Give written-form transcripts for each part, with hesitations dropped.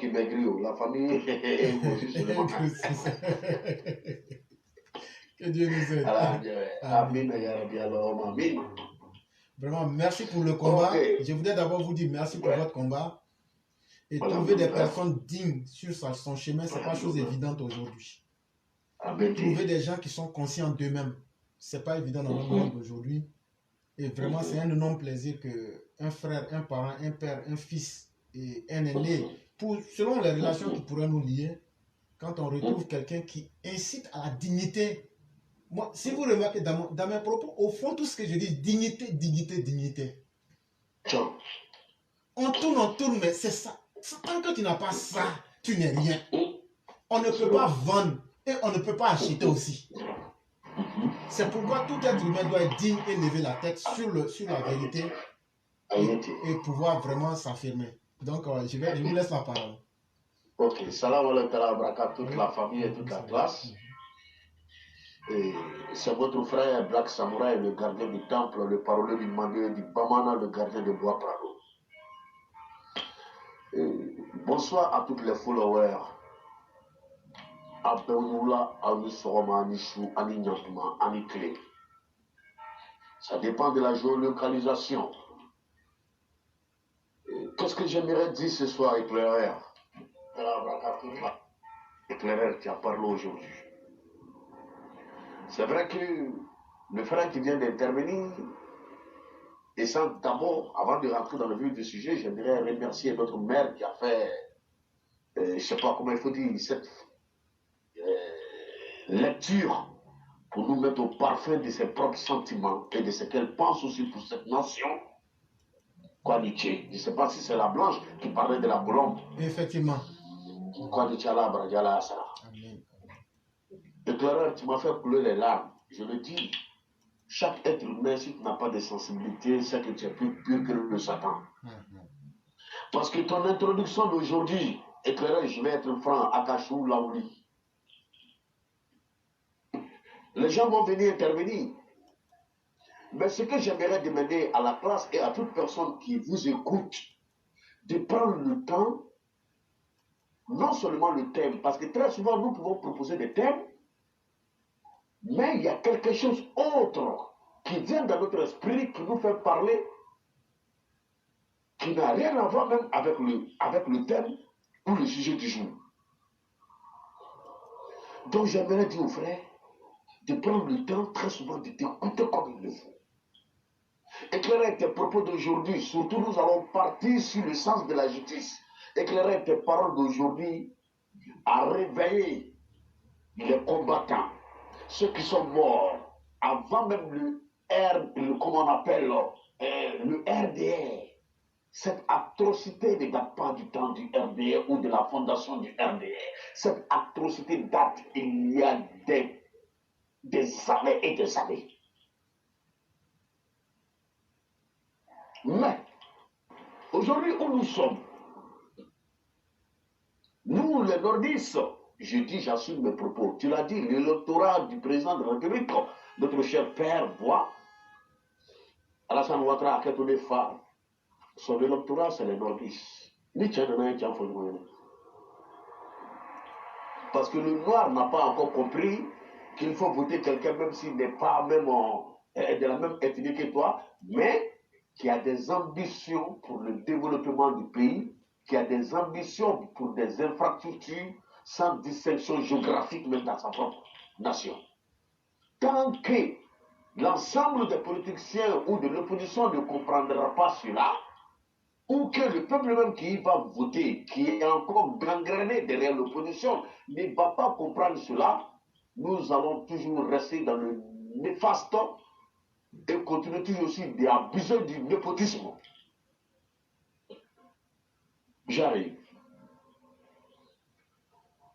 qui maigrit, la famille est aussi seulement. Que Dieu nous aide. Amen. Amen. Vraiment, merci pour le combat. Okay. Je voudrais d'abord vous dire merci pour votre combat. Et trouver des personnes dignes sur son chemin, ce n'est pas chose évidente aujourd'hui. Trouver des gens qui sont conscients d'eux-mêmes, ce n'est pas évident dans le monde d'aujourd'hui. Et vraiment, c'est un énorme plaisir qu'un frère, un parent, un père, un fils et un aîné, selon les relations qui pourraient nous lier, quand on retrouve quelqu'un qui incite à la dignité. Moi, si vous remarquez dans mes propos, au fond, tout ce que je dis, dignité, dignité, dignité. On tourne, mais c'est ça. Tant que tu n'as pas ça, tu n'es rien. On ne peut pas vendre et on ne peut pas acheter aussi. C'est pourquoi tout être humain doit être digne et lever la tête sur la vérité et pouvoir vraiment s'affirmer. Donc, je vous laisse la parole. Ok, salam alaikum, toute la famille et toute la classe. C'est votre frère Black Samurai, le gardien du temple, le parolier du Mandé du Bamana, le gardien de Bois Prado. Bonsoir à toutes les followers. Abeoula, Ani Soroma, Ani Chou, Ani Nyantuma, Ani Clé. Ça dépend de la géolocalisation. Qu'est-ce que j'aimerais dire ce soir, éclaireur? Éclaireur qui a parlé aujourd'hui. C'est vrai que le frère qui vient d'intervenir, et ça d'abord, avant de rentrer dans le vif du sujet, j'aimerais remercier notre mère qui a fait, je ne sais pas comment il faut dire, cette lecture pour nous mettre au parfum de ses propres sentiments et de ce qu'elle pense aussi pour cette nation. Kwaniché, je ne sais pas si c'est la blanche qui parlait de la Colombe. Effectivement. Kwaniché Allah, Bradiala Asara. Éclaireur, tu m'as fait couler les larmes. Je le dis, chaque être humain, si tu n'as pas de sensibilité, c'est que tu es plus pur que le Satan. Parce que ton introduction d'aujourd'hui, éclaireur, je vais être franc, Akashou Laouli. Les gens vont venir intervenir. Mais ce que j'aimerais demander à la classe et à toute personne qui vous écoute, de prendre le temps, non seulement le thème, parce que très souvent nous pouvons proposer des thèmes, mais il y a quelque chose d'autre qui vient dans notre esprit, qui nous fait parler, qui n'a rien à voir même avec le thème ou le sujet du jour. Donc j'aimerais dire aux frères de prendre le temps très souvent de t'écouter comme il le faut. Éclairer tes propos d'aujourd'hui, surtout nous allons partir sur le sens de la justice. Éclairer tes paroles d'aujourd'hui à réveiller les combattants, ceux qui sont morts avant même comment on appelle, le RDR. Cette atrocité ne date pas du temps du RDR ou de la fondation du RDR. Cette atrocité date il y a des années et des années. Mais, aujourd'hui où nous sommes, nous les nordistes, je dis, j'assume mes propos, tu l'as dit, l'électorat du président de la République, notre cher père voit, Alassane Ouattara a quelques femmes, son électorat c'est les nordistes. Parce que le noir n'a pas encore compris qu'il faut voter quelqu'un même s'il n'est pas même de la même ethnie que toi, mais qui a des ambitions pour le développement du pays, qui a des ambitions pour des infrastructures sans distinction géographique même dans sa propre nation. Tant que l'ensemble des politiciens ou de l'opposition ne comprendra pas cela, ou que le peuple même qui va voter, qui est encore gangréné derrière l'opposition, ne va pas comprendre cela, nous allons toujours rester dans le néfaste et continuer toujours aussi d'abuser du népotisme. J'arrive.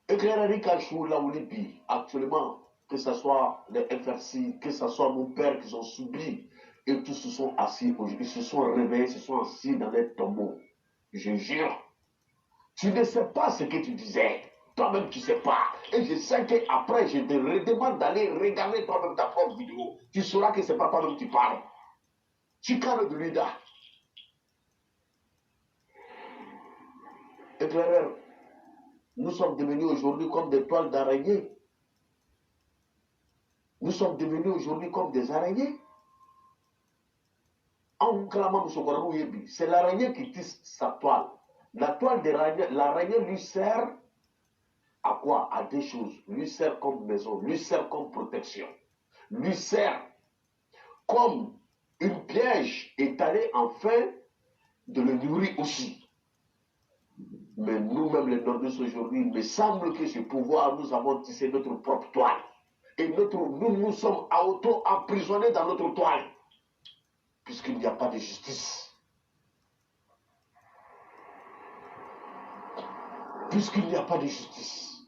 Éclairari Kachou Laoulibi, actuellement, que ce soit les FRC, que ce soit mon père qui ont subi, et tous se sont assis aujourd'hui, ils se sont réveillés, se sont assis dans les tombeaux. Je jure, tu ne sais pas ce que tu disais. Toi-même, tu ne sais pas. Et je sais qu'après, je te redemande d'aller regarder toi-même ta propre vidéo. Tu sauras que ce n'est pas toi-même qui parles. Tu parles de l'IDA. Éclaireur, Nous sommes devenus aujourd'hui comme des toiles d'araignée. Nous sommes devenus aujourd'hui comme des araignées. C'est l'araignée qui tisse sa toile. La toile d'araignée, l'araignée lui sert à quoi? À des choses. Lui sert comme maison, lui sert comme protection, lui sert comme une piège étalée afin de le nourrir aussi. Mais nous-mêmes, les nordistes aujourd'hui, il me semble que ce pouvoir, nous avons tissé notre propre toile. Et nous sommes auto-emprisonnés dans notre toile. Puisqu'il n'y a pas de justice. Puisqu'il n'y a pas de justice.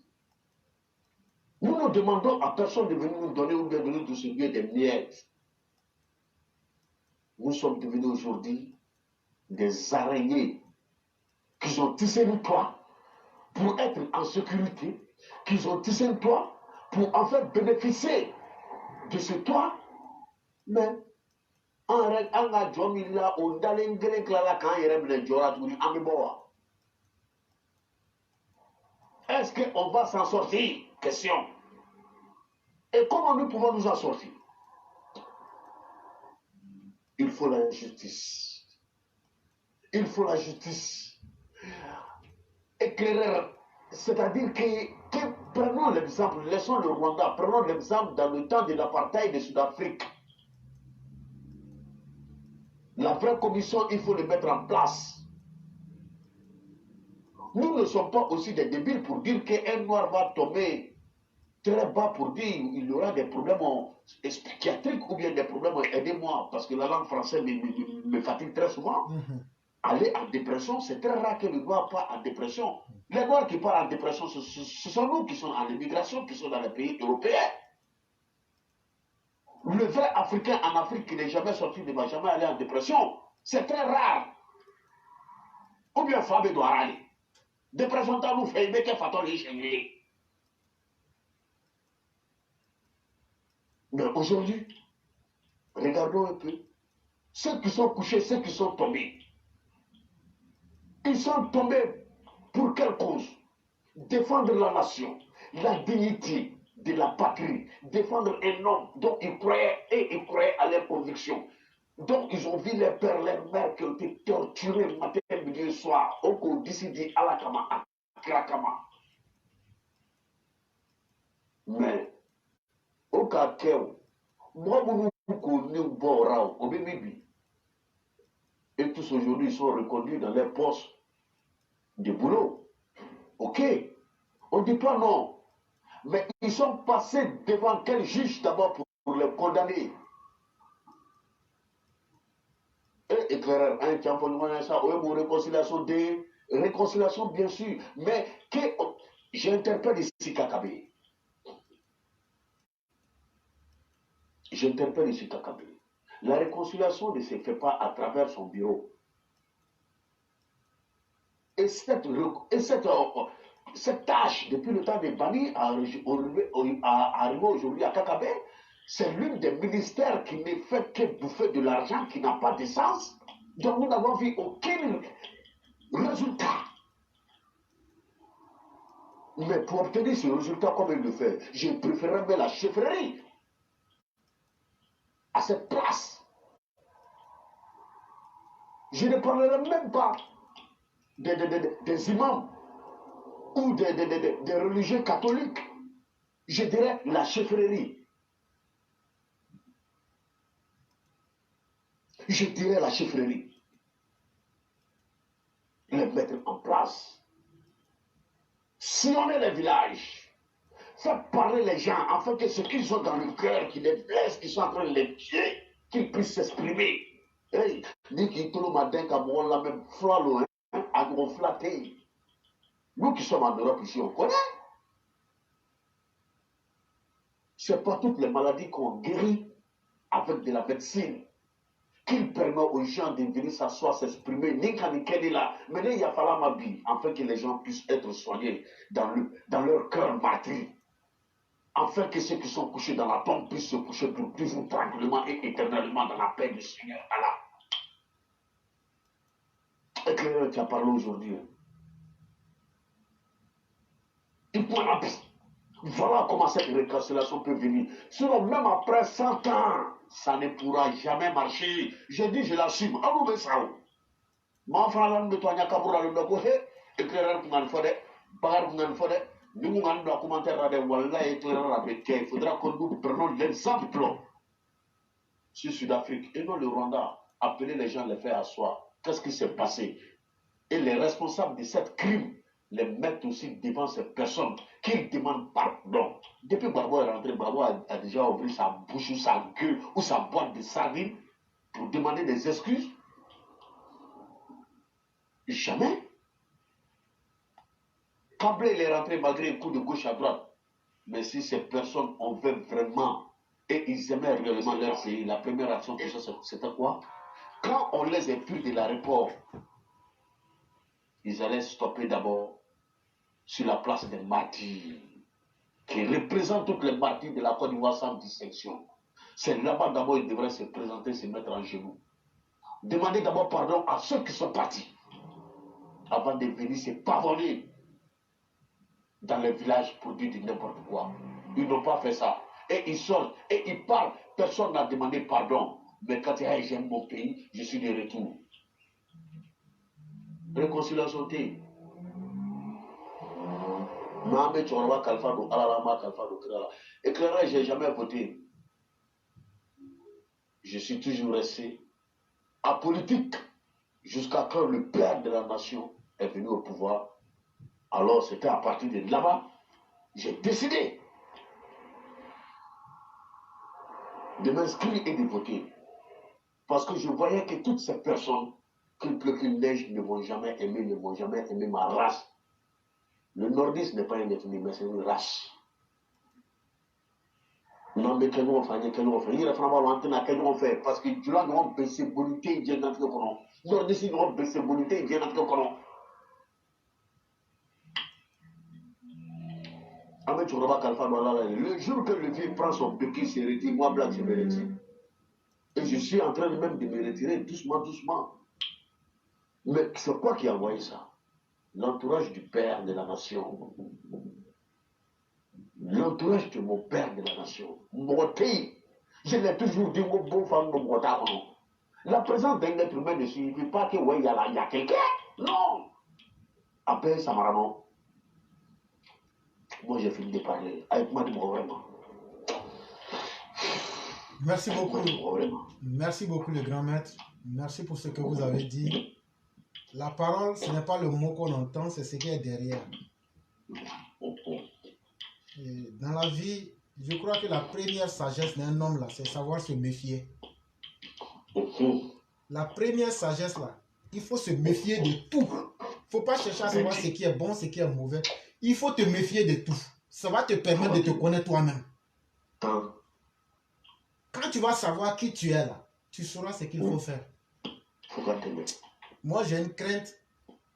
Nous ne demandons à personne de venir nous donner ou bien de nous distribuer des miettes. Nous sommes devenus aujourd'hui des araignées qui ont tissé le toit pour être en sécurité, qui ont tissé le toit pour en faire bénéficier de ce toit. Mais est-ce qu'on va s'en sortir? Question. Et comment nous pouvons nous en sortir? Il faut la justice. Il faut la justice. Éclaireur. C'est-à-dire que prenons l'exemple, laissons le Rwanda, prenons l'exemple dans le temps de l'apartheid de Sud-Afrique. La vraie commission, il faut le mettre en place. Nous ne sommes pas aussi des débiles pour dire qu'un noir va tomber très bas pour dire qu'il y aura des problèmes psychiatriques ou bien des problèmes, aidez-moi, parce que la langue française me fatigue très souvent. Aller en dépression, c'est très rare que le noir part en dépression. Les noirs qui partent en dépression, ce sont nous qui sommes en immigration, qui sont dans les pays européens. Le vrai Africain en Afrique qui n'est jamais sorti ne va jamais aller en dépression. C'est très rare. Ou bien Fabé doit aller. Dépression, t'as nous fait, mais qu'est-ce que mais aujourd'hui, regardons un peu. Ceux qui sont couchés, ceux qui sont tombés. Ils sont tombés pour quelle cause? Défendre la nation, la dignité de la patrie, défendre un homme dont ils croyaient et ils croyaient à leurs convictions. Donc ils ont vu les pères, les mères qui ont été torturés matin, midi et soir, au décidé à la Kama, à Krakama. Mais au cas moi, nous connaissons au Bibi. Et tous aujourd'hui, ils sont reconduits dans les postes de boulot. Ok, on ne dit pas non. Mais ils sont passés devant quel juge d'abord pour les condamner? Et éclaireur, un champion, ça, ou réconciliation réconciliation bien sûr. Mais j'interpelle ici Kakabe. J'interpelle ici Kakabe. La réconciliation ne se fait pas à travers son bureau. Et cette tâche, depuis le temps des Bani, arrivé aujourd'hui à Kakabe, c'est l'une des ministères qui ne fait que bouffer de l'argent qui n'a pas de sens. Donc nous n'avons vu aucun résultat. Mais pour obtenir ce résultat, comme il le fait, je préférerais mettre la chefferie à cette place. Je ne parlerai même pas des imams ou des religieux catholiques. Je dirais la chefferie. Je dirais la chefferie. Les mettre en place. Sillonner les villages. Faire parler les gens afin que ce qu'ils ont dans le cœur, qui les blesse, qui sont en train de les tuer, qu'ils puissent s'exprimer. Ni qui tout le matin, comme on l'a même flalo, à gros flatter. Nous qui sommes en Europe ici, on connaît. Ce n'est pas toutes les maladies qu'on guérit avec de la médecine qu'il permet aux gens de venir s'asseoir, s'exprimer, ni quand est là. Mais il y a fallu ma vie, afin que les gens puissent être soignés dans leur cœur martyr. Afin que ceux qui sont couchés dans la tombe puissent se coucher pour toujours tranquillement et éternellement dans la paix du Seigneur Allah. Et que tu as parlé aujourd'hui. Voilà comment cette réconciliation peut venir. Sinon, même après 100 ans, ça ne pourra jamais marcher. Je dis, je l'assume. Alou ça. Ma frère, me toigna kabura le dogo he. Éclaireur pour m'en faire. Bagar pour m'en faire. Nous nous en documentaire de Wallah éclaireur avec qui. Il faudra que nous prenions l'exemple sur Sud-Afrique et non le Rwanda. Appeler les gens, les faire asseoir. Qu'est-ce qui s'est passé? Et les responsables de cette crime les mettent aussi devant ces personnes qui demandent pardon. Depuis Barbo est rentré, Barbo a déjà ouvert sa bouche ou sa gueule ou sa boîte de sardines pour demander des excuses. Jamais. Kabila il est rentré malgré un coup de gauche à droite. Mais si ces personnes en veulent vraiment et ils aimaient réellement leur pays, la première action pour ça, c'était quoi? Quand on les a pris de l'aéroport, ils allaient stopper d'abord sur la place des martyrs, qui représente toutes les martyrs de la Côte d'Ivoire sans distinction. C'est là-bas d'abord ils devraient se présenter, se mettre en genoux. Demander d'abord pardon à ceux qui sont partis, avant de venir se pavonner dans les villages pour dire n'importe quoi. Ils n'ont pas fait ça. Et ils sortent, et ils parlent. Personne n'a demandé pardon. Mais quand j'aime mon pays, je suis de retour. Réconciliation T. Mohamed Chorwa Kalfado, Alalama Kalfado, Krala. Éclairage, j'ai jamais voté. Je suis toujours resté apolitique jusqu'à quand le père de la nation est venu au pouvoir. Alors c'était à partir de là-bas, j'ai décidé de m'inscrire et de voter. Parce que je voyais que toutes ces personnes, qu'il pleut, qu'il neige, ne vont jamais aimer ma race. Le nordiste n'est pas un ethnie, mais c'est une race. Non, mais qu'est-ce qu'on fait? Il y a vraiment fait. Parce que tu l'as baissé bonité, il vient d'entrer au coron. Nordiste, il doit baisser bonité, il vient d'entrer au coron. Le jour que le vieux prend son béquille, se retire, moi, Black, je me retire. Et je suis en train même de me retirer doucement, doucement. Mais c'est quoi qui a envoyé ça? L'entourage du père de la nation. L'entourage de mon père de la nation. Mon pays. Je l'ai toujours dit, mon bon femme, mon bon tabac. La présence d'un être humain ne signifie pas que, ouais, il y a quelqu'un. Non. Après, Samarano. Moi, j'ai fini de parler. Avec moi, vraiment. Merci beaucoup. Merci beaucoup, le grand maître. Merci pour ce que vous avez dit. La parole, ce n'est pas le mot qu'on entend, c'est ce qui est derrière. Et dans la vie, je crois que la première sagesse d'un homme, là, c'est savoir se méfier. La première sagesse, là, il faut se méfier de tout. Il ne faut pas chercher à savoir ce qui est bon, ce qui est mauvais. Il faut te méfier de tout. Ça va te permettre de te connaître toi-même. Quand tu vas savoir qui tu es là, tu sauras ce qu'il faut faire. Moi, j'ai une crainte.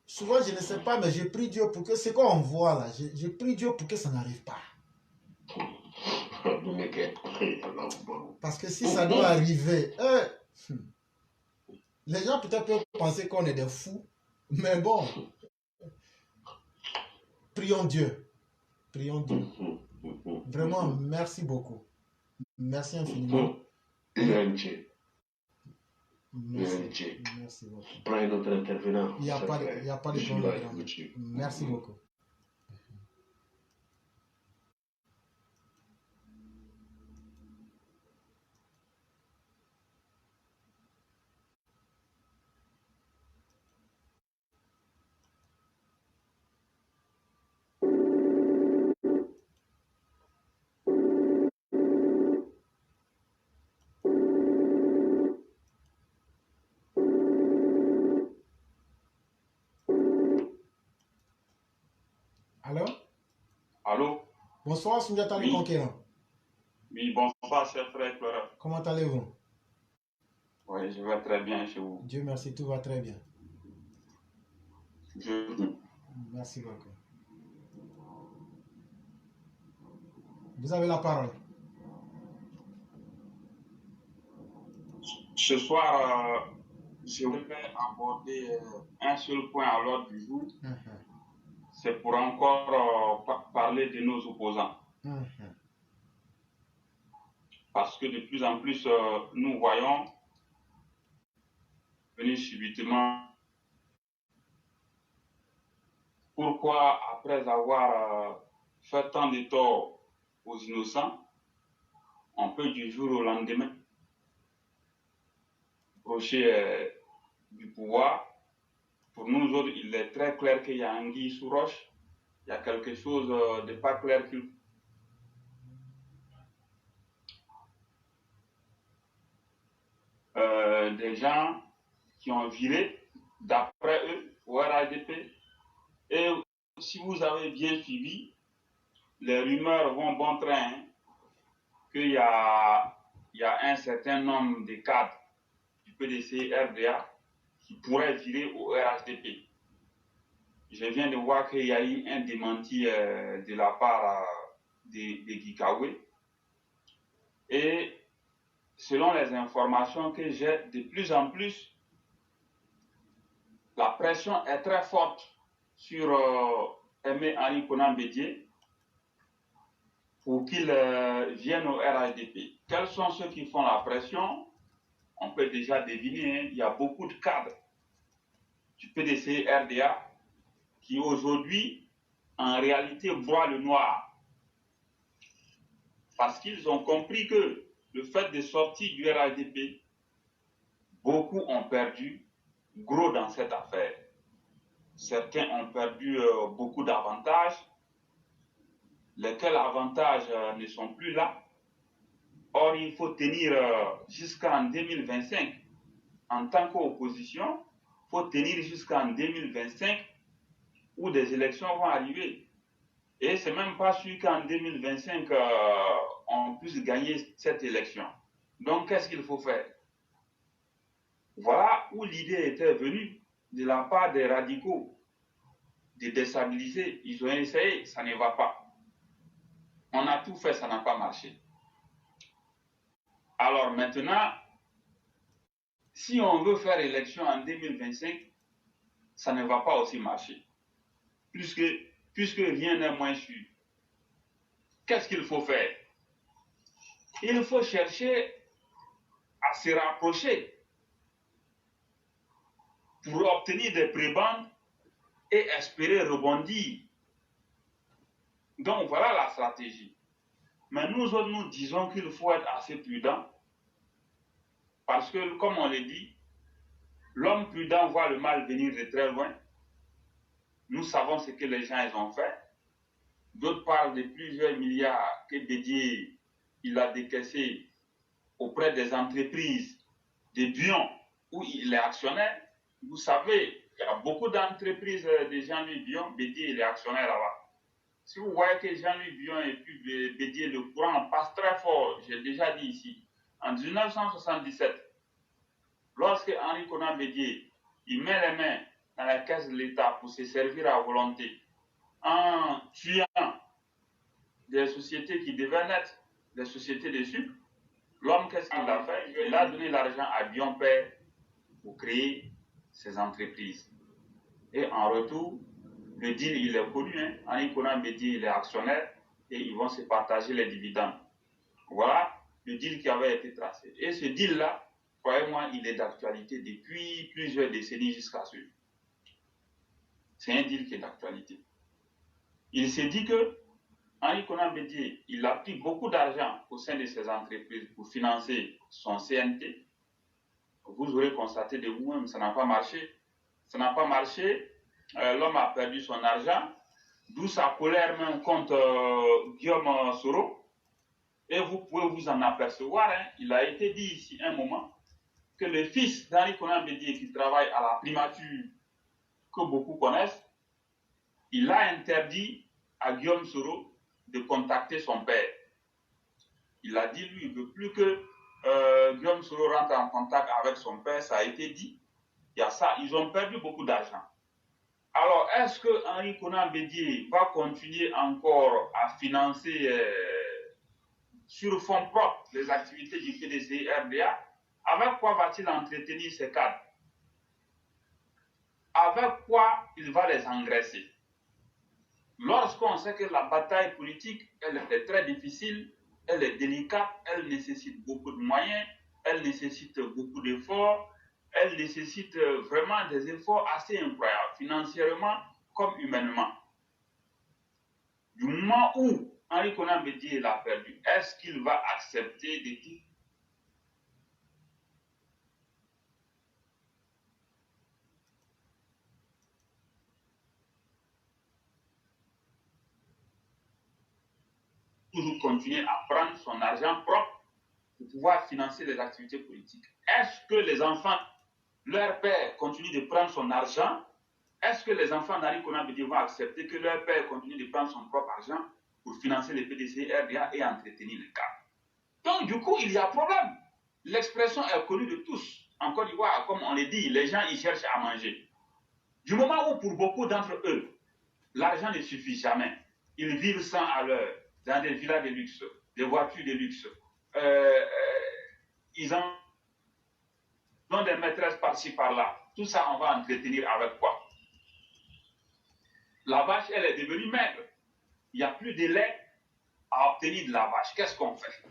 Souvent, je ne sais pas, mais j'ai pris Dieu pour que ce qu'on voit là, j'ai pris Dieu pour que ça n'arrive pas. Parce que si ça doit arriver, les gens peut-être peuvent penser qu'on est des fous, mais bon, prions Dieu. Prions Dieu. Vraiment, merci beaucoup. Merci infiniment. Merci. Merci beaucoup. Prends un autre intervenant. Il n'y a pas de problème. Merci beaucoup. Allô? Allô? Bonsoir, Sundiata le Conquérant. Oui, bonsoir, cher frère Flora. Comment allez-vous? Oui, je vais très bien chez vous. Dieu merci, tout va très bien. Merci beaucoup. Vous avez la parole. Ce soir, je vais aborder un seul point à l'ordre du jour. c'est pour encore parler de nos opposants. Parce que de plus en plus, nous voyons venir subitement. Pourquoi, après avoir fait tant de tort aux innocents, on peut du jour au lendemain approcher du pouvoir? Pour nous autres, il est très clair qu'il y a anguille sous roche. Il y a quelque chose de pas clair qu'il des gens qui ont viré, d'après eux, au RADP. Et si vous avez bien suivi, les rumeurs vont bon train, hein, qu'il y a un certain nombre de cadres du PDC RDA qui pourraient virer au RHDP. Je viens de voir qu'il y a eu un démenti de la part de Gikawe. Et selon les informations que j'ai, de plus en plus, la pression est très forte sur Aimé Henri Konan Bédié pour qu'il vienne au RHDP. Quels sont ceux qui font la pression? On peut déjà deviner, hein, il y a beaucoup de cadres du PDC RDA qui aujourd'hui, en réalité, voient le noir. Parce qu'ils ont compris que le fait de sortir du RHDP, beaucoup ont perdu gros dans cette affaire. Certains ont perdu beaucoup d'avantages, lesquels avantages ne sont plus là. Or, il faut tenir jusqu'en 2025 en tant qu'opposition, il faut tenir jusqu'en 2025 où des élections vont arriver. Et ce n'est même pas sûr qu'en 2025, on puisse gagner cette élection. Donc, qu'est-ce qu'il faut faire? Voilà où l'idée était venue de la part des radicaux de déstabiliser. Ils ont essayé, ça ne va pas. On a tout fait, ça n'a pas marché. Alors maintenant, si on veut faire élection en 2025, ça ne va pas aussi marcher. Puisque rien n'est moins sûr. Qu'est-ce qu'il faut faire? Il faut chercher à se rapprocher pour obtenir des prébendes et espérer rebondir. Donc voilà la stratégie. Mais nous autres, nous disons qu'il faut être assez prudent parce que, comme on le dit, l'homme prudent voit le mal venir de très loin. Nous savons ce que les gens ils ont fait. D'autres parlent de plusieurs milliards que Bédié il a décaissé auprès des entreprises de Bion où il est actionnaire. Vous savez, il y a beaucoup d'entreprises de Jean-Louis Bion, Bédié il est actionnaire là-bas. Si vous voyez que Jean-Louis Bion et puis Bédié, le courant passe très fort, j'ai déjà dit ici, en 1977, lorsque Henri Konan Bédié, il met les mains dans la caisse de l'État pour se servir à volonté, en tuant des sociétés qui devaient naître, des sociétés de sucre, l'homme, qu'est-ce qu'il a fait? Il a donné l'argent à Bion Père pour créer ces entreprises. Et en retour, le deal, il est connu. Hein? Henri Konan Bédié, il est actionnaire et ils vont se partager les dividendes. Voilà le deal qui avait été tracé. Et ce deal-là, croyez-moi, il est d'actualité depuis plusieurs décennies jusqu'à ce jour. C'est un deal qui est d'actualité. Il s'est dit que Henri Konan Bédié, il a pris beaucoup d'argent au sein de ces entreprises pour financer son CNT. Vous aurez constaté de vous-même, ça n'a pas marché. Ça n'a pas marché. L'homme a perdu son argent, d'où sa colère même contre Guillaume Soro. Et vous pouvez vous en apercevoir, hein, il a été dit ici un moment que le fils d'Henri Konan Bédié qui travaille à la primature, que beaucoup connaissent, il a interdit à Guillaume Soro de contacter son père. Il a dit, lui, il ne veut plus que Guillaume Soro rentre en contact avec son père, ça a été dit. Il y a ça, ils ont perdu beaucoup d'argent. Alors, est-ce que Henri Konan Bédié va continuer encore à financer sur fonds propres les activités du PDC RDA? Avec quoi va-t-il entretenir ses cadres? Avec quoi il va les engraisser? qu'on sait que la bataille politique, elle est très difficile, elle est délicate, elle nécessite beaucoup de moyens, elle nécessite beaucoup d'efforts, elle nécessite vraiment des efforts assez incroyables, financièrement comme humainement. Du moment où Henri Konan Bédié l'a perdu, est-ce qu'il va accepter de toujours continuer à prendre son argent propre pour pouvoir financer les activités politiques? Est-ce que les enfants, leur père continue de prendre son argent? Est-ce que les enfants d'Henri Konan Bédié vont accepter que leur père continue de prendre son propre argent pour financer les PDC, RDA et entretenir les cadres? Donc, du coup, il y a problème. L'expression est connue de tous. En Côte d'Ivoire, comme on le dit, les gens, ils cherchent à manger. Du moment où, pour beaucoup d'entre eux, l'argent ne suffit jamais, ils vivent sans à l'heure, dans des villas de luxe, des voitures de luxe. Ils ont des maîtresses par-ci, par-là. Tout ça, on va entretenir avec quoi? La vache, elle est devenue maigre. Il n'y a plus de lait à obtenir de la vache. Qu'est-ce qu'on fait?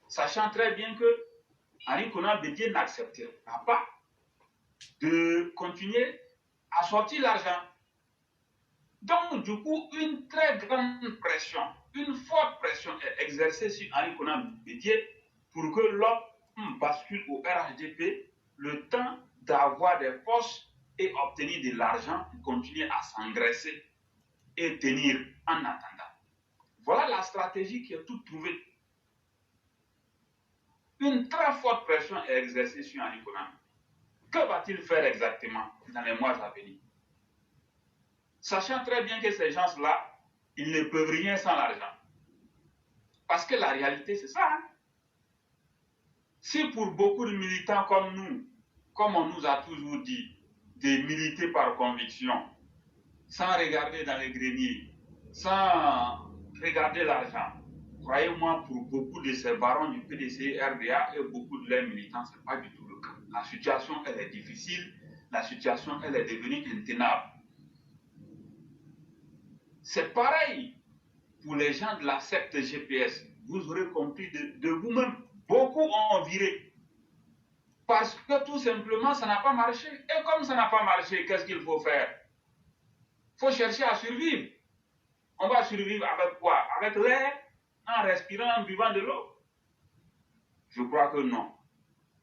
Sachant très bien que Henri Konan Bédié n'acceptera pas de continuer à sortir l'argent. Donc, du coup, une très grande pression, une forte pression est exercée sur Henri Konan Bédié pour que l'homme bascule au RHDP le temps d'avoir des postes et obtenir de l'argent pour continuer à s'engraisser et tenir en attendant. Voilà la stratégie qui est toute trouvée. Une très forte pression est exercée sur Henri Konan. Que va-t-il faire exactement dans les mois à venir? Sachant très bien que ces gens-là, ils ne peuvent rien sans l'argent. Parce que la réalité, c'est ça. Hein? Si pour beaucoup de militants comme nous, comme on nous a toujours dit, de militer par conviction, sans regarder dans les greniers, sans regarder l'argent, croyez-moi, pour beaucoup de ces barons du PDC, RDA et beaucoup de leurs militants, ce n'est pas du tout le cas. La situation, elle est difficile. La situation, elle est devenue intenable. C'est pareil pour les gens de la secte GPS. Vous aurez compris de vous-même. Beaucoup ont viré. Parce que tout simplement, ça n'a pas marché. Et comme ça n'a pas marché, qu'est-ce qu'il faut faire? Il faut chercher à survivre. On va survivre avec quoi? Avec l'air, en respirant, en buvant de l'eau? Je crois que non.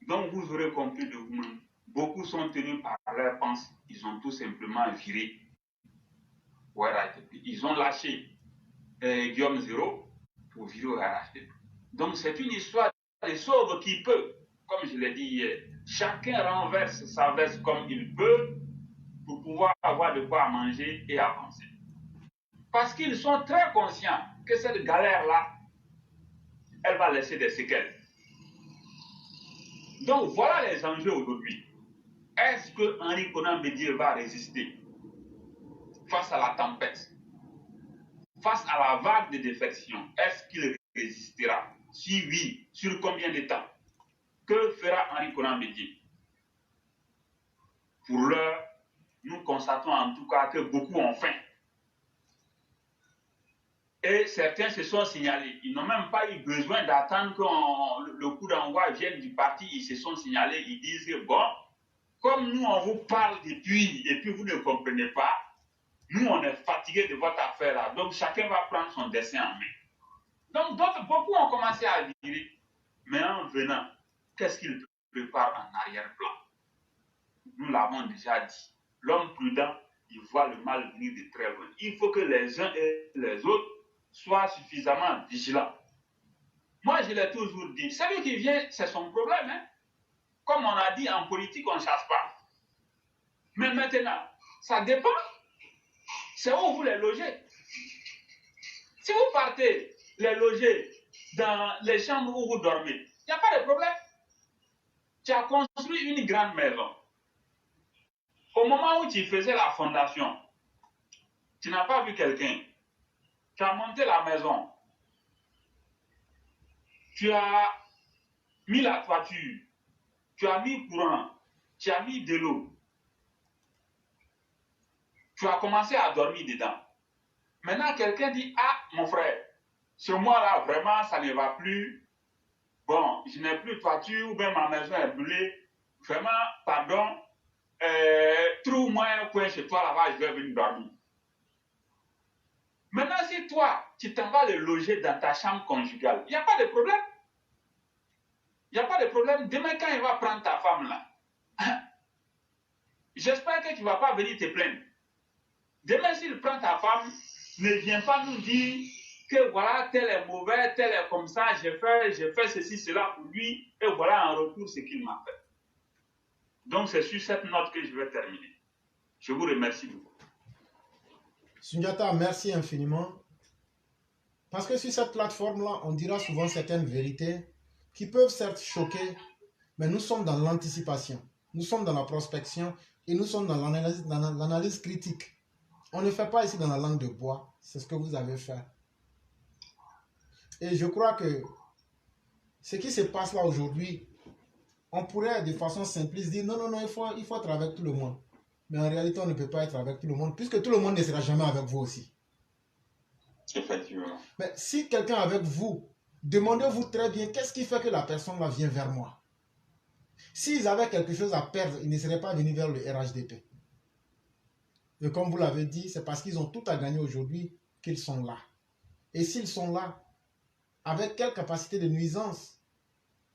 Donc vous aurez compris de vous-même. Beaucoup sont tenus par leur pensée. Ils ont tout simplement viré. Ils ont lâché Guillaume Zéro pour virer au RHDP. Donc c'est une histoire de sauve qui peut, comme je l'ai dit hier. Chacun renverse sa veste comme il peut pour pouvoir avoir de quoi manger et avancer. Parce qu'ils sont très conscients que cette galère-là, elle va laisser des séquelles. Donc voilà les enjeux aujourd'hui. Est-ce que Henri Konan Bédié va résister face à la tempête, face à la vague de défection? Est-ce qu'il résistera? Si oui, sur combien de temps? Que fera Henri Konan Bédié? Pour l'heure, nous constatons en tout cas que beaucoup ont faim. Et certains se sont signalés. Ils n'ont même pas eu besoin d'attendre que le coup d'envoi vienne du parti. Ils se sont signalés. Ils disent que bon, comme nous on vous parle depuis et puis vous ne comprenez pas, nous on est fatigués de votre affaire là. Donc chacun va prendre son destin en main. Donc beaucoup ont commencé à virer. Mais en venant, qu'est-ce qu'ils préparent en arrière-plan? Nous l'avons déjà dit. L'homme prudent, il voit le mal venir de très loin. Il faut que les uns et les autres soient suffisamment vigilants. Moi, je l'ai toujours dit, celui qui vient, c'est son problème. Hein? Comme on a dit, en politique, on ne chasse pas. Mais maintenant, ça dépend. C'est où vous les logez. Si vous partez les loger dans les chambres où vous dormez, il n'y a pas de problème. Tu as construit une grande maison. Au moment où tu faisais la fondation, tu n'as pas vu quelqu'un. Tu as monté la maison. Tu as mis la toiture. Tu as mis courant. Tu as mis de l'eau. Tu as commencé à dormir dedans. Maintenant, quelqu'un dit, ah, mon frère, ce mois-là, vraiment, ça ne va plus. Bon, je n'ai plus de toiture, ou bien ma maison est brûlée. Vraiment, pardon, trouve-moi un coin chez toi là-bas, je vais venir dormir. Maintenant, si toi, tu t'en vas le loger dans ta chambre conjugale, il n'y a pas de problème. Il n'y a pas de problème. Demain, quand il va prendre ta femme là, j'espère que tu ne vas pas venir te plaindre. Demain, s'il prend ta femme, ne viens pas nous dire que voilà, tel est mauvais, tel est comme ça, j'ai fait ceci, cela pour lui, et voilà en retour ce qu'il m'a fait. Donc, c'est sur cette note que je vais terminer. Je vous remercie beaucoup. Sundiata, merci infiniment. Parce que sur cette plateforme-là, on dira souvent certaines vérités qui peuvent certes choquer, mais nous sommes dans l'anticipation, nous sommes dans la prospection et nous sommes dans l'analyse critique. On ne fait pas ici dans la langue de bois, c'est ce que vous avez fait. Et je crois que ce qui se passe là aujourd'hui, on pourrait de façon simpliste dire non, il faut être avec tout le monde. Mais en réalité, on ne peut pas être avec tout le monde, puisque tout le monde ne sera jamais avec vous aussi. Effectivement. Mais si quelqu'un est avec vous, demandez-vous très bien qu'est-ce qui fait que la personne là vient vers moi. S'ils avaient quelque chose à perdre, ils ne seraient pas venus vers le RHDP. Et comme vous l'avez dit, c'est parce qu'ils ont tout à gagner aujourd'hui qu'ils sont là. Et s'ils sont là, avec quelle capacité de nuisance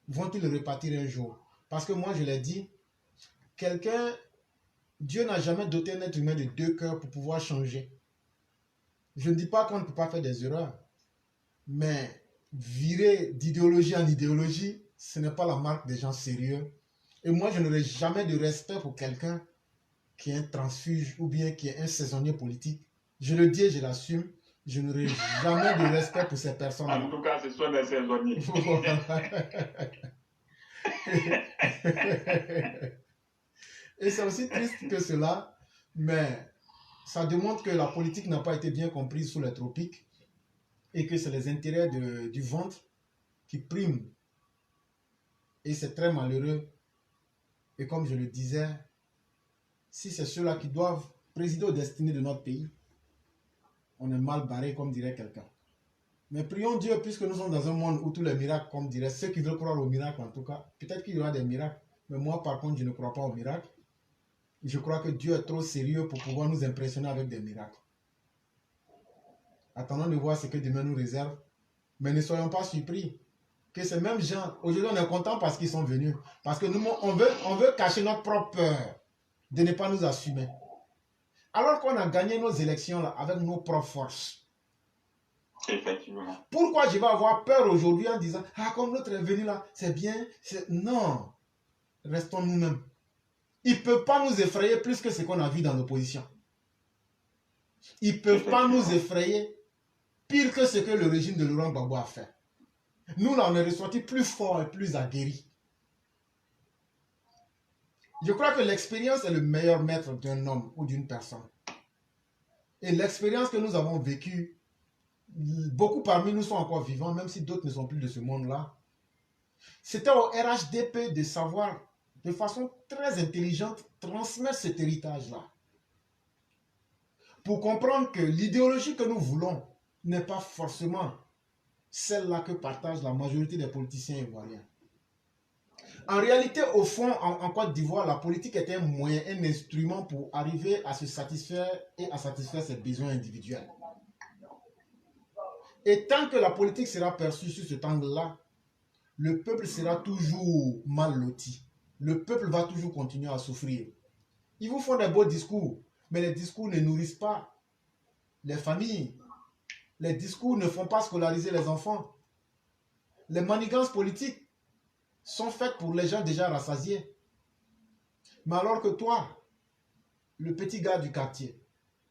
vont-ils le répartir un jour? Parce que moi, je l'ai dit, Dieu n'a jamais doté un être humain de deux cœurs pour pouvoir changer. Je ne dis pas qu'on ne peut pas faire des erreurs, mais virer d'idéologie en idéologie, ce n'est pas la marque des gens sérieux. Et moi, je n'aurai jamais de respect pour quelqu'un qui est un transfuge ou bien qui est un saisonnier politique. Je le dis et je l'assume, je n'aurai jamais de respect pour ces personnes. En tout cas, ce sont des saisonniers. Et c'est aussi triste que cela, mais ça démontre que la politique n'a pas été bien comprise sous les tropiques et que c'est les intérêts du ventre qui priment. Et c'est très malheureux. Et comme je le disais, si c'est ceux-là qui doivent présider aux destinées de notre pays, on est mal barré, comme dirait quelqu'un. Mais prions Dieu, puisque nous sommes dans un monde où tous les miracles, comme diraient ceux qui veulent croire aux miracles en tout cas, peut-être qu'il y aura des miracles, mais moi par contre je ne crois pas aux miracles. Je crois que Dieu est trop sérieux pour pouvoir nous impressionner avec des miracles. Attendons de voir ce que demain nous réserve, mais ne soyons pas surpris que ces mêmes gens, aujourd'hui on est content parce qu'ils sont venus, parce que nous, on veut cacher notre propre peur de ne pas nous assumer. Alors qu'on a gagné nos élections là, avec nos propres forces. Effectivement. Pourquoi je vais avoir peur aujourd'hui en disant « Ah, comme l'autre est venu là, c'est bien. » Non. Restons nous-mêmes. Ils ne peuvent pas nous effrayer plus que ce qu'on a vu dans l'opposition. Ils ne peuvent pas nous effrayer pire que ce que le régime de Laurent Gbagbo a fait. Nous, là, on est ressortis plus forts et plus aguerris. Je crois que l'expérience est le meilleur maître d'un homme ou d'une personne. Et l'expérience que nous avons vécue, beaucoup parmi nous sont encore vivants, même si d'autres ne sont plus de ce monde-là. C'était au RHDP de savoir, de façon très intelligente, transmettre cet héritage-là. Pour comprendre que l'idéologie que nous voulons n'est pas forcément celle-là que partage la majorité des politiciens ivoiriens. En réalité, au fond, en Côte d'Ivoire, la politique était un moyen, un instrument pour arriver à se satisfaire et à satisfaire ses besoins individuels. Et tant que la politique sera perçue sur cet angle-là, le peuple sera toujours mal loti. Le peuple va toujours continuer à souffrir. Ils vous font des beaux discours, mais les discours ne nourrissent pas les familles. Les discours ne font pas scolariser les enfants. Les manigances politiques sont faites pour les gens déjà rassasiés. Mais alors que toi, le petit gars du quartier,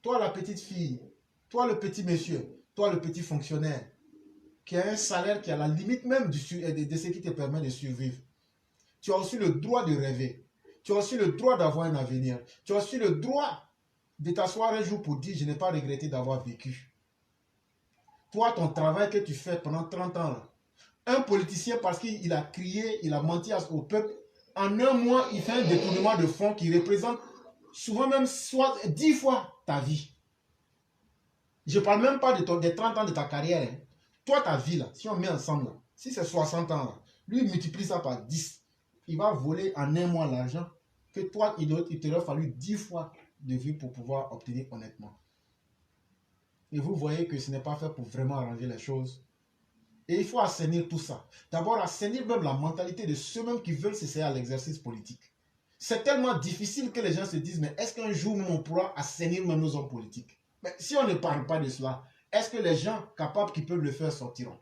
toi la petite fille, toi le petit monsieur, toi le petit fonctionnaire, qui a un salaire qui est à la limite même de ce qui te permet de survivre, tu as aussi le droit de rêver. Tu as aussi le droit d'avoir un avenir. Tu as aussi le droit de t'asseoir un jour pour dire « je n'ai pas regretté d'avoir vécu ». Toi, ton travail que tu fais pendant 30 ans, là, un politicien, parce qu'il a crié, il a menti au peuple, en un mois, il fait un détournement de fonds qui représente souvent même soit 10 fois ta vie. Je ne parle même pas des 30 ans de ta carrière. Hein. Toi, ta vie, là, si on met ensemble, là, si c'est 60 ans, là, lui, il multiplie ça par 10. Il va voler en un mois l'argent que toi, il t'aurait fallu 10 fois de vie pour pouvoir obtenir honnêtement. Et vous voyez que ce n'est pas fait pour vraiment arranger les choses. Et il faut assainir tout ça. D'abord, assainir même la mentalité de ceux-mêmes qui veulent s'essayer à l'exercice politique. C'est tellement difficile que les gens se disent, mais est-ce qu'un jour on pourra assainir même nos hommes politiques? Mais si on ne parle pas de cela, est-ce que les gens capables qui peuvent le faire sortiront?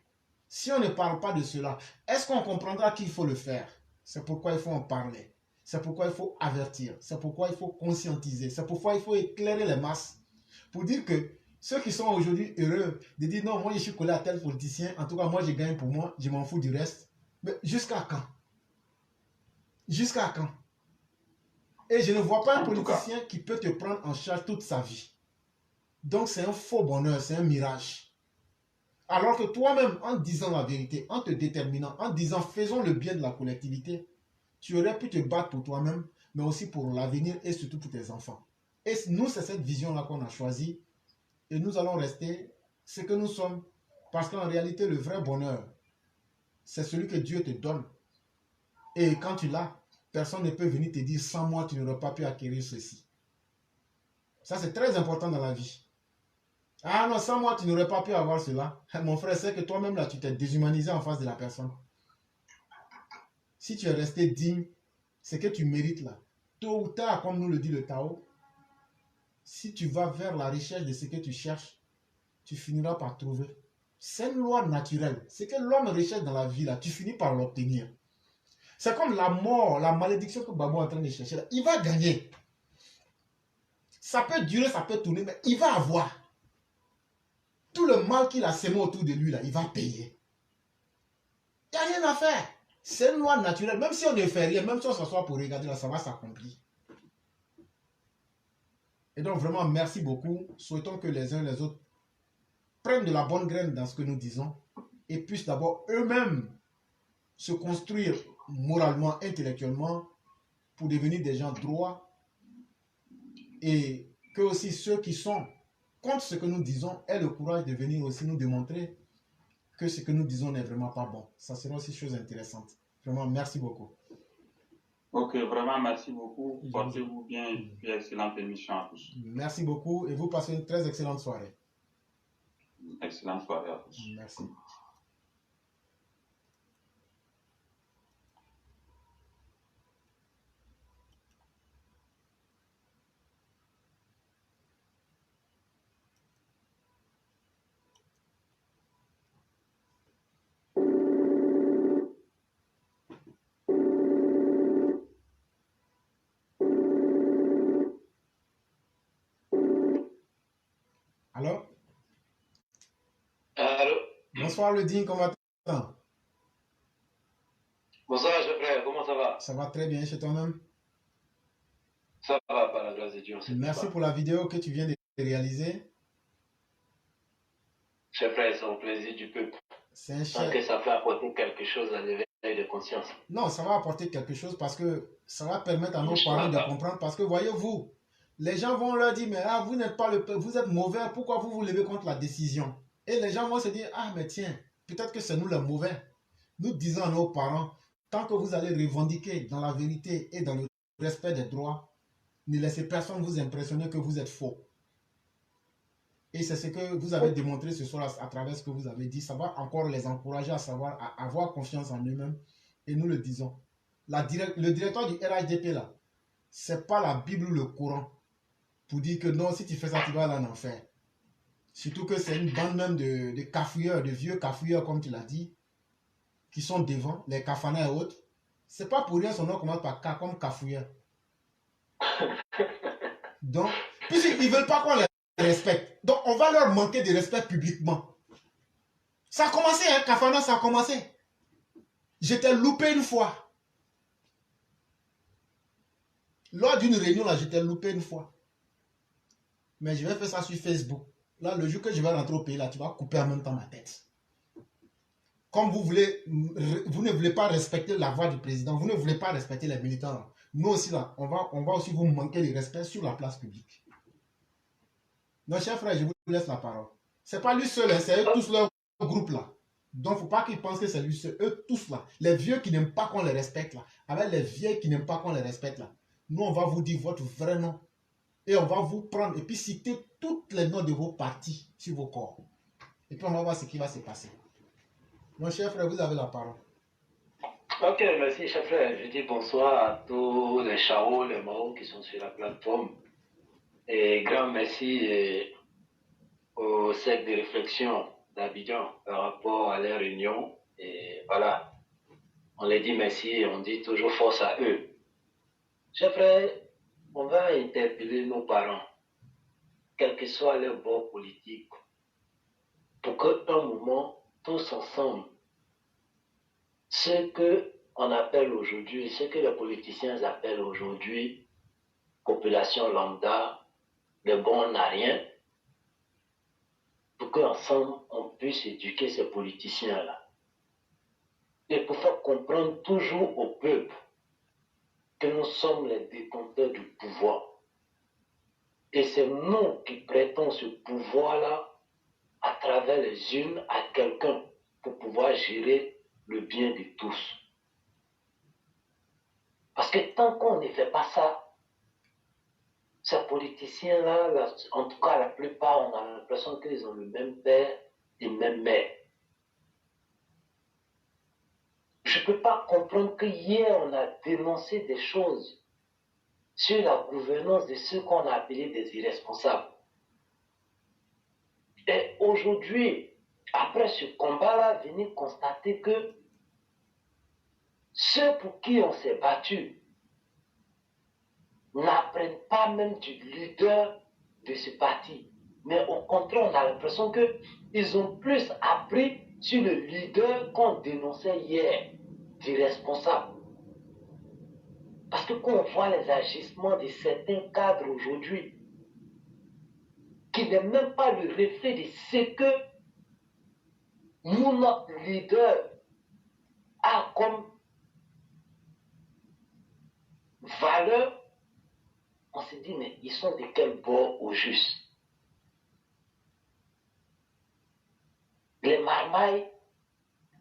Si on ne parle pas de cela, est-ce qu'on comprendra qu'il faut le faire? C'est pourquoi il faut en parler. C'est pourquoi il faut avertir. C'est pourquoi il faut conscientiser. C'est pourquoi il faut éclairer les masses. Pour dire que ceux qui sont aujourd'hui heureux de dire non, moi je suis collé à tel politicien, en tout cas moi je gagne pour moi, je m'en fous du reste. Mais jusqu'à quand? Jusqu'à quand? Et je ne vois pas un politicien qui peut te prendre en charge toute sa vie. Donc c'est un faux bonheur, c'est un mirage. Alors que toi-même, en disant la vérité, en te déterminant, en disant faisons le bien de la collectivité, tu aurais pu te battre pour toi-même, mais aussi pour l'avenir et surtout pour tes enfants. Et nous, c'est cette vision-là qu'on a choisie. Et nous allons rester ce que nous sommes. Parce qu'en réalité, le vrai bonheur, c'est celui que Dieu te donne. Et quand tu l'as, personne ne peut venir te dire sans moi, tu n'aurais pas pu acquérir ceci. Ça, c'est très important dans la vie. Ah non, sans moi, tu n'aurais pas pu avoir cela. Mon frère, c'est que toi-même, là, tu t'es déshumanisé en face de la personne. Si tu es resté digne, c'est que tu mérites là. Tôt ou tard, comme nous le dit le Tao, si tu vas vers la recherche de ce que tu cherches, tu finiras par trouver. C'est une loi naturelle. Ce que l'homme recherche dans la vie, là, tu finis par l'obtenir. C'est comme la mort, la malédiction que Babou est en train de chercher. Là. Il va gagner. Ça peut durer, ça peut tourner, mais il va avoir. Tout le mal qu'il a sémé autour de lui, là, il va payer. Il n'y a rien à faire. C'est une loi naturelle. Même si on ne fait rien, même si on s'assoit pour regarder, là, ça va s'accomplir. Et donc, vraiment, merci beaucoup. Souhaitons que les uns et les autres prennent de la bonne graine dans ce que nous disons et puissent d'abord eux-mêmes se construire moralement, intellectuellement pour devenir des gens droits et que aussi ceux qui sont contre ce que nous disons aient le courage de venir aussi nous démontrer que ce que nous disons n'est vraiment pas bon. Ça sera aussi chose intéressante. Vraiment, merci beaucoup. Ok, vraiment, merci beaucoup. Portez-vous bien et puis excellente émission à tous. Merci beaucoup et vous passez une très excellente soirée. Excellente soirée à tous. Merci. Allô? Allô? Bonsoir le digne, comment vas-tu? Bonsoir, frère, comment ça va? Ça va très bien chez toi-même? Ça va, par la grâce de Dieu. Merci pour la vidéo que tu viens de réaliser. Cher frère, c'est un plaisir du peuple. C'est un Tant que ça peut apporter quelque chose à l'éveil de conscience. Non, ça va apporter quelque chose parce que ça va permettre à nos parents de comprendre. Parce que voyez-vous, les gens vont leur dire, mais ah, vous n'êtes pas le peuple, vous êtes mauvais, pourquoi vous vous levez contre la décision? Et les gens vont se dire, ah, mais tiens, peut-être que c'est nous les mauvais. Nous disons à nos parents, tant que vous allez revendiquer dans la vérité et dans le respect des droits, ne laissez personne vous impressionner que vous êtes faux. Et c'est ce que vous avez démontré ce soir à travers ce que vous avez dit. Ça va encore les encourager à savoir, à avoir confiance en eux-mêmes. Et nous le disons. Le directeur du RHDP, là, c'est pas la Bible ou le Coran pour dire que non, si tu fais ça, tu vas aller en enfer. Surtout que c'est une bande même de cafouilleurs, de vieux cafouilleurs, comme tu l'as dit, qui sont devant, les Kafana et autres. C'est pas pour rien son nom commence par K comme cafouilleur. Donc, puisqu'ils ne veulent pas qu'on les respecte. Donc, on va leur manquer de respect publiquement. Ça a commencé, hein, Kafana, ça a commencé. J'étais loupé une fois. Lors d'une réunion, là, j'étais loupé une fois. Mais je vais faire ça sur Facebook. Là, le jour que je vais rentrer au pays, là, tu vas couper en même temps ma tête. Comme vous ne voulez pas respecter la voix du président, vous ne voulez pas respecter les militants. Là. Nous aussi, là, on va aussi vous manquer de respect sur la place publique. Donc, cher frère, je vous laisse la parole. Ce n'est pas lui seul, hein, c'est eux tous leur groupe là. Donc, il ne faut pas qu'ils pensent que c'est lui seul. Eux tous là. Les vieux qui n'aiment pas qu'on les respecte là. Avec les vieilles qui n'aiment pas qu'on les respecte là. Nous, on va vous dire votre vrai nom. Et on va vous prendre et puis citer tous les noms de vos partis sur vos corps. Et puis on va voir ce qui va se passer. Mon cher frère, vous avez la parole. Ok, merci, cher frère. Je dis bonsoir à tous les Chao, les Mao qui sont sur la plateforme. Et grand merci au cercle de réflexion d'Abidjan par rapport à leur réunion. Et voilà, on les dit merci et on dit toujours force à eux. Cher frère, on va interpeller nos parents, quel que soit leur bord politique, pour qu'à un moment, tous ensemble, ce qu'on appelle aujourd'hui, ce que les politiciens appellent aujourd'hui population lambda, le bon n'a rien, pour qu'ensemble, on puisse éduquer ces politiciens-là. Et pour faire comprendre toujours au peuple que nous sommes les détenteurs du pouvoir. Et c'est nous qui prêtons ce pouvoir-là à travers les unes à quelqu'un pour pouvoir gérer le bien de tous. Parce que tant qu'on ne fait pas ça, ces politiciens-là, en tout cas la plupart, on a l'impression qu'ils ont le même père et même mère. Je ne peux pas comprendre que hier, on a dénoncé des choses sur la gouvernance de ceux qu'on a appelés des irresponsables. Et aujourd'hui, après ce combat-là, venir constater que ceux pour qui on s'est battu n'apprennent pas même du leader de ce parti. Mais au contraire, on a l'impression qu'ils ont plus appris sur le leader qu'on dénonçait hier, d'irresponsable. Parce que quand on voit les agissements de certains cadres aujourd'hui, qui n'est même pas le reflet de ce que nous, notre leader, a comme valeur, on se dit, mais ils sont de quel bord au juste? Les marmailles,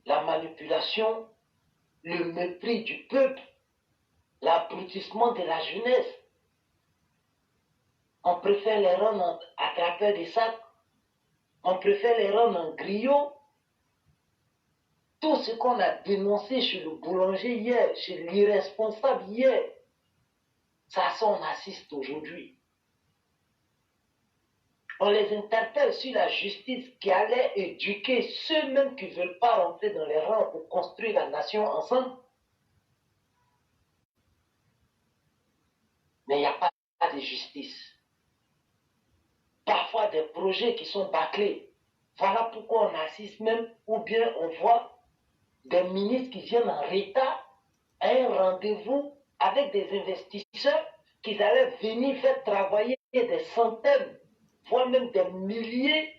la manipulation, le mépris du peuple, l'abrutissement de la jeunesse. On préfère les rendre à travers des sacs, on préfère les rendre en griot. Tout ce qu'on a dénoncé chez le boulanger hier, chez l'irresponsable hier, ça on assiste aujourd'hui. On les interpelle sur la justice qui allait éduquer ceux-mêmes qui ne veulent pas rentrer dans les rangs pour construire la nation ensemble. Mais il n'y a pas de justice. Parfois des projets qui sont bâclés. Voilà pourquoi on assiste même, ou bien on voit des ministres qui viennent en retard à un rendez-vous avec des investisseurs qui allaient venir faire travailler des centaines, voire même des milliers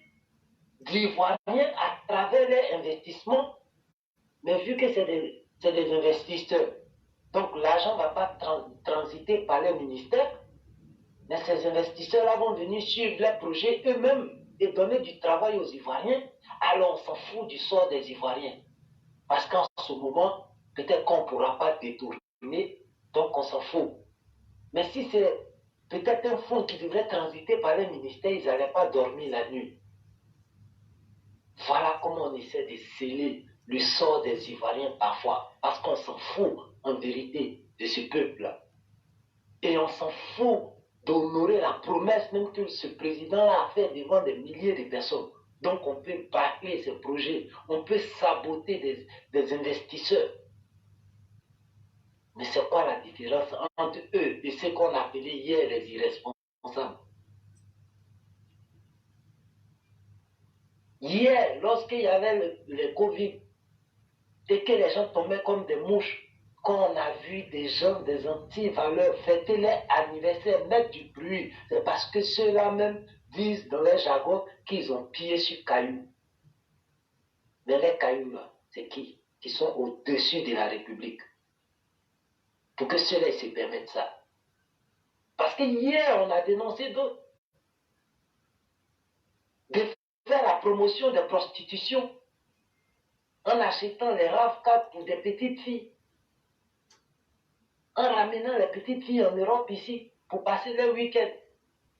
d'Ivoiriens à travers leurs investissements. Mais vu que c'est des investisseurs, donc l'argent ne va pas transiter par les ministères, mais ces investisseurs-là vont venir suivre leurs projets eux-mêmes et donner du travail aux Ivoiriens. Alors on s'en fout du sort des Ivoiriens. Parce qu'en ce moment, peut-être qu'on ne pourra pas détourner, donc on s'en fout. Mais si c'est peut-être un fonds qui devrait transiter par les ministères, ils n'allaient pas dormir la nuit. Voilà comment on essaie de sceller le sort des Ivoiriens parfois, parce qu'on s'en fout en vérité de ce peuple-là. Et on s'en fout d'honorer la promesse même que ce président-là a fait devant des milliers de personnes. Donc on peut bâcler ces projets, on peut saboter des investisseurs. Mais c'est quoi la différence entre eux et ce qu'on appelait hier les irresponsables? Hier, lorsqu'il y avait le Covid et que les gens tombaient comme des mouches, quand on a vu des gens, des anti-valeurs fêter leur anniversaire, mettre du bruit, c'est parce que ceux-là même disent dans leur jargon qu'ils ont pillé sur cailloux. Mais les cailloux là, c'est qui sont au-dessus de la République. Pour que ceux-là se permettent ça. Parce que hier, on a dénoncé d'autres. promotion de prostitution en achetant les RAV4 pour des petites filles, en ramenant les petites filles en Europe ici pour passer leur week-end.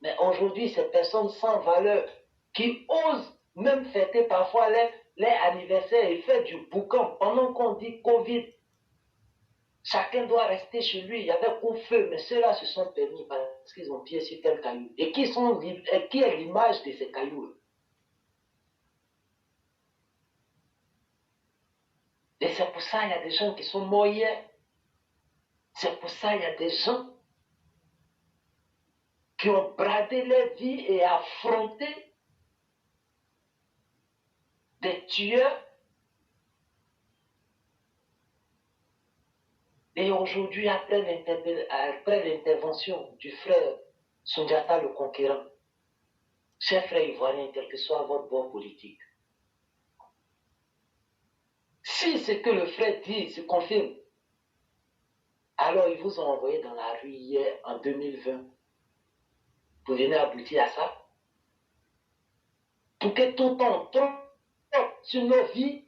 Mais aujourd'hui, ces personnes sans valeur qui osent même fêter parfois les anniversaires et faire du boucan pendant qu'on dit Covid. Chacun doit rester chez lui. Il y avait couvre-feu, mais ceux-là se sont permis parce qu'ils ont pied sur tel caillou. Et qui est l'image de ces cailloux? Et c'est pour ça qu'il y a des gens qui sont morts hier. C'est pour ça qu'il y a des gens qui ont bradé leur vie et affronté des tueurs. Et aujourd'hui, après l'intervention du frère Sundiata le Conquérant, chers frères ivoiriens, quel que soit votre bord politique, si ce que le frère dit se confirme, alors ils vous ont envoyé dans la rue hier en 2020. Vous venez aboutir à ça. Pour que tout le temps, sur nos vies,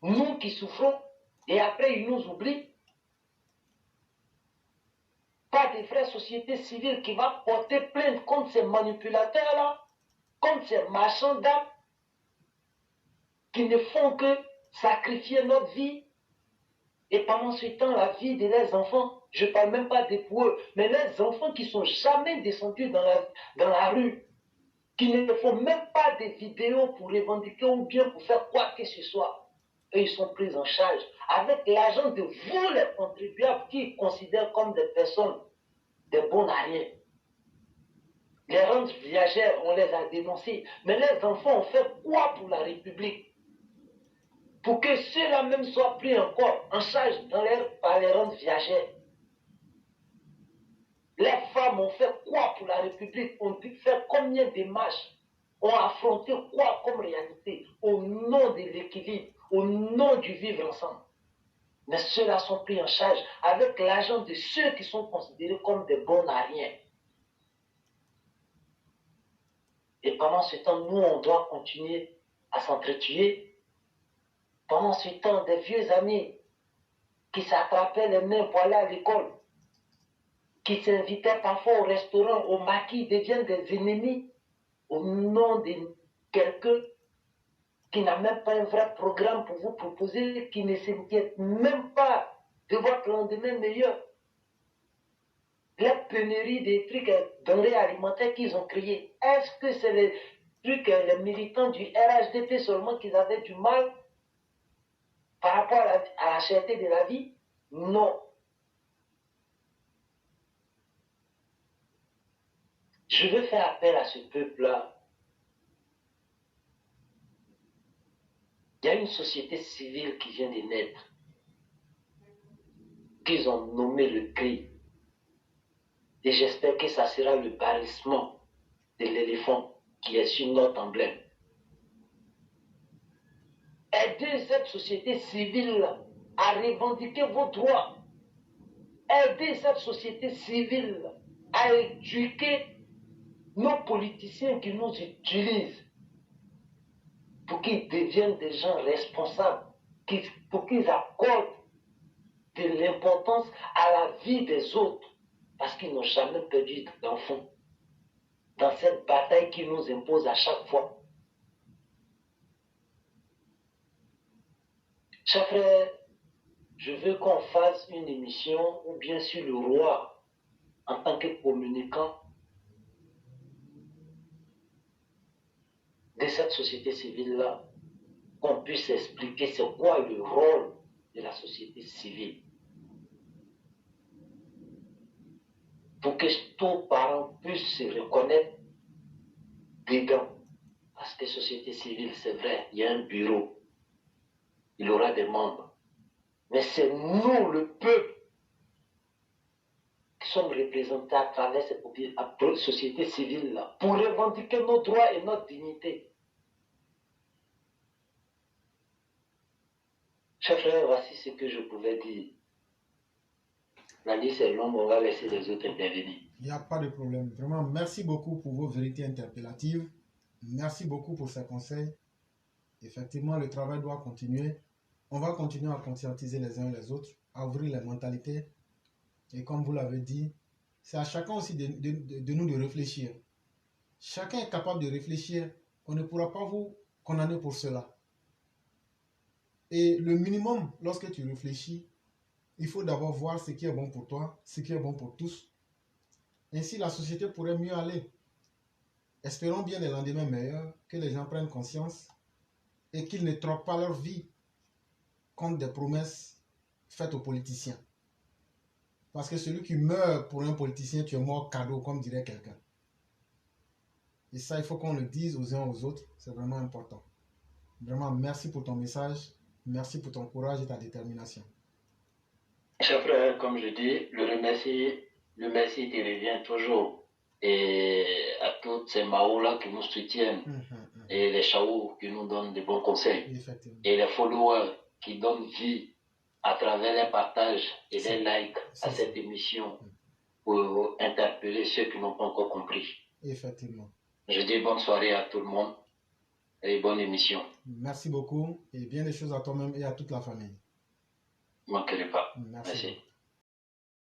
nous qui souffrons, et après ils nous oublient. Pas des vraies sociétés civiles qui vont porter plainte contre ces manipulateurs-là, contre ces marchands d'âmes, qui ne font que sacrifier notre vie. Et pendant ce temps, la vie de leurs enfants, je ne parle même pas des pauvres, mais les enfants qui ne sont jamais descendus dans la rue, qui ne font même pas des vidéos pour revendiquer ou bien pour faire quoi que ce soit. Et ils sont pris en charge avec l'argent de vous, les contribuables, qui considèrent comme des personnes de bons à rien. Les rentes viagères, on les a dénoncées. Mais les enfants ont fait quoi pour la République? Pour que ceux-là même soient pris encore en charge par les rentes viagères. Les femmes ont fait quoi pour la République? Ont dû faire combien de marches? Ont affronté quoi comme réalité? Au nom de l'équilibre, au nom du vivre ensemble. Mais ceux-là sont pris en charge avec l'argent de ceux qui sont considérés comme des bons à rien. Et pendant ce temps, nous, on doit continuer à s'entretuer. Pendant ce temps, des vieux amis qui s'attrapaient les mains pour aller à l'école, qui s'invitaient parfois au restaurant, au maquis, deviennent des ennemis au nom de quelqu'un qui n'a même pas un vrai programme pour vous proposer, qui ne s'inquiète même pas de votre lendemain meilleur. La pénurie des trucs denrées alimentaires qu'ils ont créés, est-ce que c'est les trucs, les militants du RHDP seulement qui avaient du mal par rapport à la cherté de la vie? Non. Je veux faire appel à ce peuple-là. Il y a une société civile qui vient de naître, qu'ils ont nommé le CRI. Et j'espère que ça sera le bannissement de l'éléphant qui est sur notre emblème. Aidez cette société civile à revendiquer vos droits. Aidez cette société civile à éduquer nos politiciens qui nous utilisent pour qu'ils deviennent des gens responsables, pour qu'ils accordent de l'importance à la vie des autres, parce qu'ils n'ont jamais perdu d'enfants dans cette bataille qui nous impose à chaque fois. Chers frères, je veux qu'on fasse une émission, ou bien sur le roi, en tant que communicant de cette société civile-là, qu'on puisse expliquer c'est quoi le rôle de la société civile. Pour que tous parents puissent se reconnaître dedans. Parce que société civile, c'est vrai, il y a un bureau, il aura des membres. Mais c'est nous, le peuple, qui sommes représentés à travers cette société civile-là, pour revendiquer nos droits et notre dignité. Chers frères, voici ce que je pouvais dire. La liste est longue, on va laisser les autres intervenir. Il n'y a pas de problème. Vraiment, merci beaucoup pour vos vérités interpellatives. Merci beaucoup pour ces conseils. Effectivement, le travail doit continuer. On va continuer à conscientiser les uns et les autres, à ouvrir les mentalités. Et comme vous l'avez dit, c'est à chacun aussi de nous de réfléchir. Chacun est capable de réfléchir. On ne pourra pas vous condamner pour cela. Et le minimum, lorsque tu réfléchis, il faut d'abord voir ce qui est bon pour toi, ce qui est bon pour tous. Ainsi, la société pourrait mieux aller. Espérons bien des lendemains meilleurs, que les gens prennent conscience et qu'ils ne troquent pas leur vie contre des promesses faites aux politiciens. Parce que celui qui meurt pour un politicien, tu es mort cadeau, comme dirait quelqu'un. Et ça, il faut qu'on le dise aux uns aux autres. C'est vraiment important. Vraiment, merci pour ton message. Merci pour ton courage et ta détermination. Cher frère, comme je dis, le merci te revient toujours. Et à toutes ces Mao-là qui nous soutiennent, et les Chao qui nous donnent de bons conseils, et les followers qui donnent vie à travers les partages et les likes à cette émission pour interpeller ceux qui n'ont pas encore compris. Effectivement. Je dis bonne soirée à tout le monde et bonne émission. Merci beaucoup et bien des choses à toi-même et à toute la famille. Ne manquez pas. Merci.